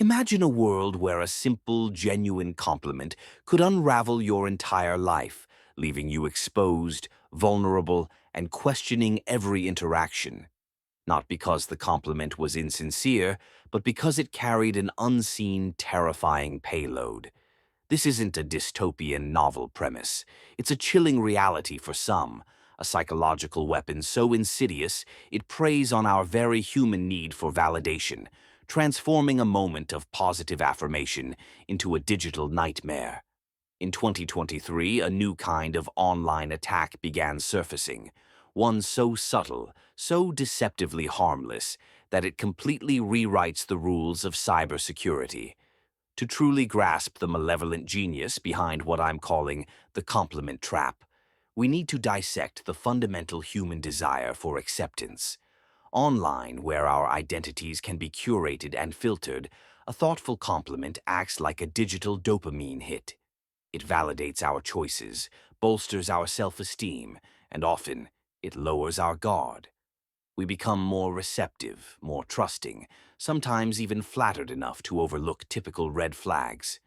Imagine a world where a simple, genuine compliment could unravel your entire life, leaving you exposed, vulnerable, and questioning every interaction. Not because the compliment was insincere, but because it carried an unseen, terrifying payload. This isn't a dystopian novel premise. It's a chilling reality for some, a psychological weapon so insidious it preys on our very human need for validation, transforming a moment of positive affirmation into a digital nightmare. In 2023, a new kind of online attack began surfacing, one so subtle, so deceptively harmless, that it completely rewrites the rules of cybersecurity. To truly grasp the malevolent genius behind what I'm calling the compliment trap, we need to dissect the fundamental human desire for acceptance. Online, where our identities can be curated and filtered, a thoughtful compliment acts like a digital dopamine hit. It validates our choices, bolsters our self-esteem, and often it lowers our guard. We become more receptive, more trusting, sometimes even flattered enough to overlook typical red flags.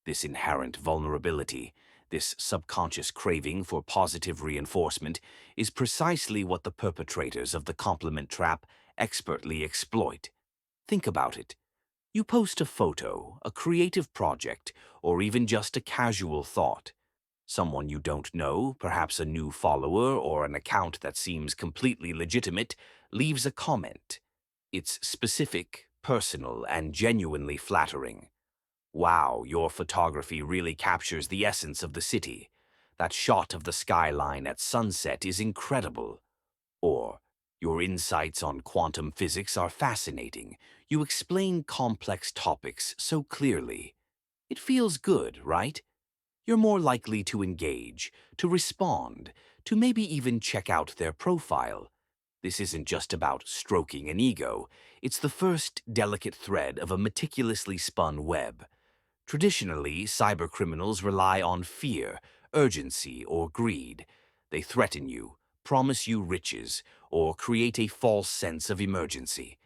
This inherent vulnerability, this subconscious craving for positive reinforcement, is precisely what the perpetrators of the compliment trap expertly exploit. Think about it. You post a photo, a creative project, or even just a casual thought. Someone you don't know, perhaps a new follower or an account that seems completely legitimate, leaves a comment. It's specific, personal, and genuinely flattering. Wow, your photography really captures the essence of the city. That shot of the skyline at sunset is incredible. Or, your insights on quantum physics are fascinating. You explain complex topics so clearly. It feels good, right? You're more likely to engage, to respond, to maybe even check out their profile. This isn't just about stroking an ego. It's the first delicate thread of a meticulously spun web. Traditionally, cybercriminals rely on fear, urgency, or greed. They threaten you, promise you riches, or create a false sense of emergency.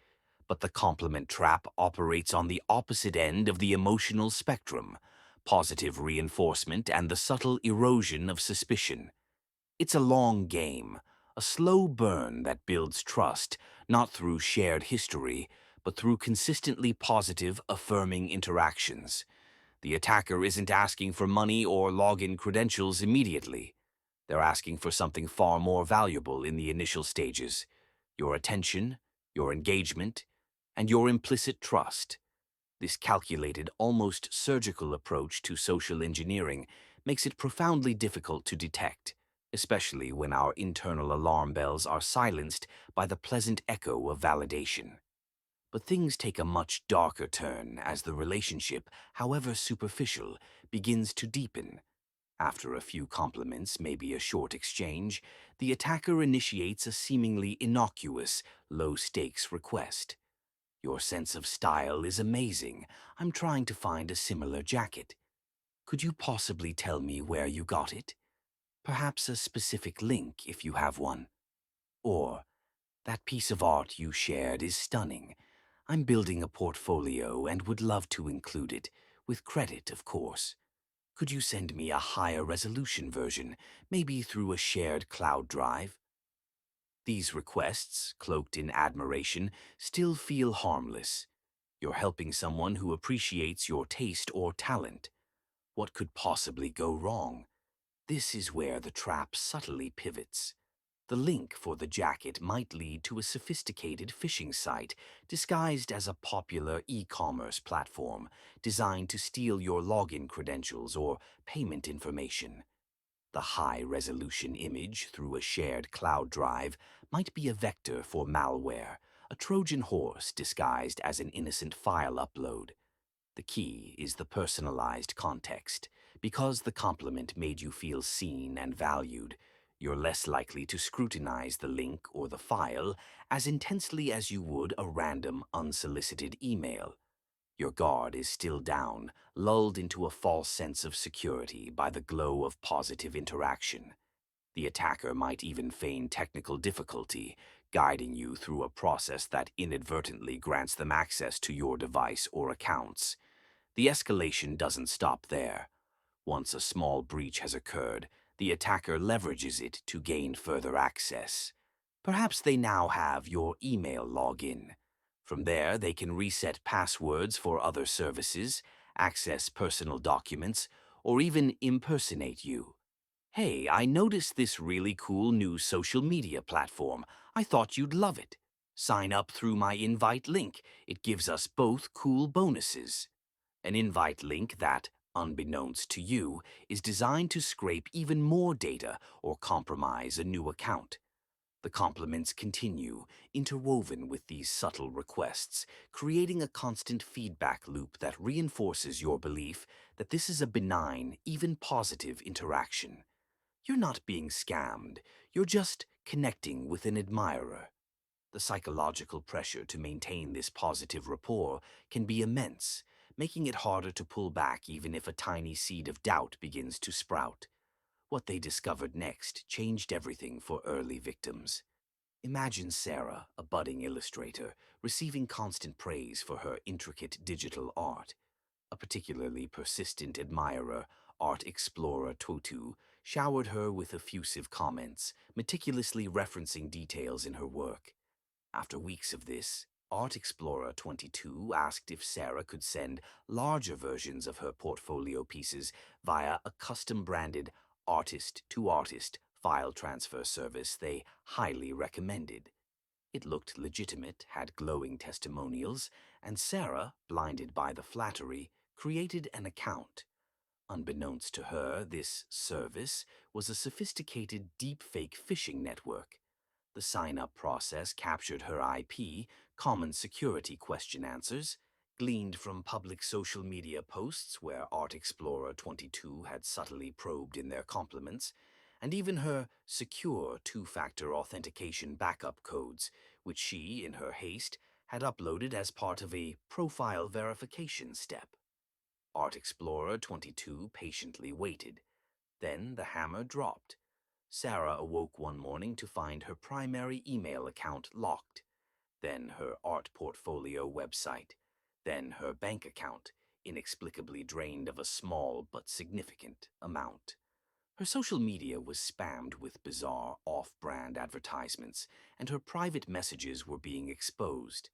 But the compliment trap operates on the opposite end of the emotional spectrum: positive reinforcement and the subtle erosion of suspicion. It's a long game, a slow burn that builds trust, not through shared history, but through consistently positive, affirming interactions. The attacker isn't asking for money or login credentials immediately. They're asking for something far more valuable in the initial stages: your attention, your engagement, and your implicit trust. This calculated, almost surgical approach to social engineering makes it profoundly difficult to detect, especially when our internal alarm bells are silenced by the pleasant echo of validation. But things take a much darker turn as the relationship, however superficial, begins to deepen. After a few compliments, maybe a short exchange, the attacker initiates a seemingly innocuous, low-stakes request. Your sense of style is amazing. I'm trying to find a similar jacket. Could you possibly tell me where you got it? Perhaps a specific link if you have one. Or, that piece of art you shared is stunning. I'm building a portfolio and would love to include it, with credit, of course. Could you send me a higher resolution version, maybe through a shared cloud drive? These requests, cloaked in admiration, still feel harmless. You're helping someone who appreciates your taste or talent. What could possibly go wrong? This is where the trap subtly pivots. The link for the jacket might lead to a sophisticated phishing site disguised as a popular e-commerce platform designed to steal your login credentials or payment information. The high-resolution image through a shared cloud drive might be a vector for malware, a Trojan horse disguised as an innocent file upload. The key is the personalized context. Because the compliment made you feel seen and valued, you're less likely to scrutinize the link or the file as intensely as you would a random, unsolicited email. Your guard is still down, lulled into a false sense of security by the glow of positive interaction. The attacker might even feign technical difficulty, guiding you through a process that inadvertently grants them access to your device or accounts. The escalation doesn't stop there. Once a small breach has occurred, the attacker leverages it to gain further access. Perhaps they now have your email login. From there, they can reset passwords for other services, access personal documents, or even impersonate you. Hey, I noticed this really cool new social media platform. I thought you'd love it. Sign up through my invite link. It gives us both cool bonuses. An invite link that, unbeknownst to you, is designed to scrape even more data or compromise a new account. The compliments continue, interwoven with these subtle requests, creating a constant feedback loop that reinforces your belief that this is a benign, even positive interaction. You're not being scammed, you're just connecting with an admirer. The psychological pressure to maintain this positive rapport can be immense, making it harder to pull back even if a tiny seed of doubt begins to sprout. What they discovered next changed everything for early victims. Imagine Sarah, a budding illustrator, receiving constant praise for her intricate digital art. A particularly persistent admirer, Art Explorer Totu, showered her with effusive comments, meticulously referencing details in her work. After weeks of this, Art Explorer 22 asked if Sarah could send larger versions of her portfolio pieces via a custom-branded artist-to-artist file transfer service they highly recommended. It looked legitimate, had glowing testimonials, and Sarah, blinded by the flattery, created an account. Unbeknownst to her, this service was a sophisticated deepfake phishing network. The sign-up process captured her IP, common security question answers, gleaned from public social media posts where Art Explorer 22 had subtly probed in their compliments, and even her secure two-factor authentication backup codes, which she, in her haste, had uploaded as part of a profile verification step. Art Explorer 22 patiently waited. Then the hammer dropped. Sarah awoke one morning to find her primary email account locked, then her art portfolio website, then her bank account, inexplicably drained of a small but significant amount. Her social media was spammed with bizarre, off-brand advertisements, and her private messages were being exposed.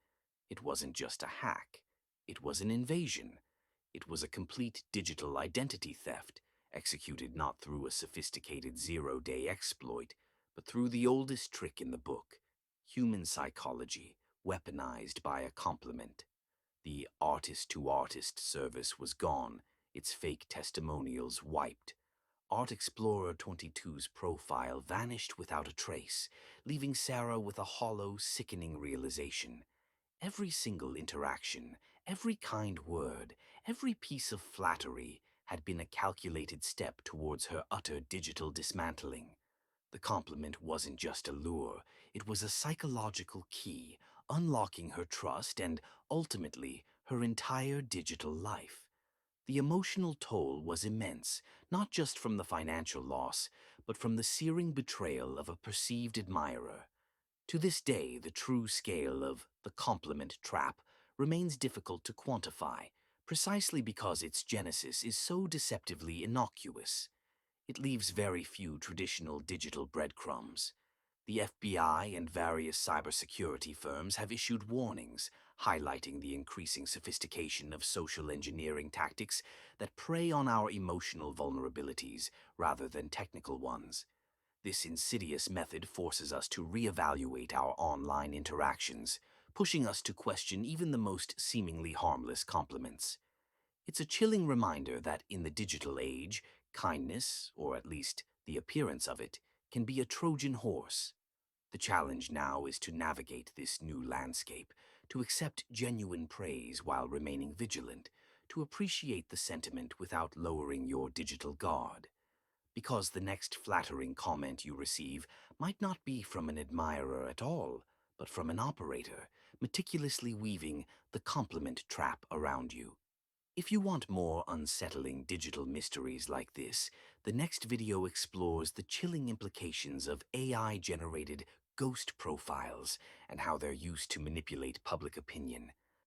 It wasn't just a hack. It was an invasion. It was a complete digital identity theft, executed not through a sophisticated zero-day exploit, but through the oldest trick in the book, human psychology, weaponized by a compliment. The artist-to-artist service was gone, its fake testimonials wiped. Art Explorer 22's profile vanished without a trace, leaving Sarah with a hollow, sickening realization. Every single interaction, every kind word, every piece of flattery had been a calculated step towards her utter digital dismantling. The compliment wasn't just a lure, it was a psychological key, unlocking her trust and, ultimately, her entire digital life. The emotional toll was immense, not just from the financial loss, but from the searing betrayal of a perceived admirer. To this day, the true scale of the compliment trap remains difficult to quantify, precisely because its genesis is so deceptively innocuous. It leaves very few traditional digital breadcrumbs. The FBI and various cybersecurity firms have issued warnings, highlighting the increasing sophistication of social engineering tactics that prey on our emotional vulnerabilities rather than technical ones. This insidious method forces us to reevaluate our online interactions, pushing us to question even the most seemingly harmless compliments. It's a chilling reminder that in the digital age, kindness, or at least the appearance of it, can be a Trojan horse. The challenge now is to navigate this new landscape, to accept genuine praise while remaining vigilant, to appreciate the sentiment without lowering your digital guard. Because the next flattering comment you receive might not be from an admirer at all, but from an operator, meticulously weaving the compliment trap around you. If you want more unsettling digital mysteries like this, the next video explores the chilling implications of AI-generated ghost profiles, and how they're used to manipulate public opinion.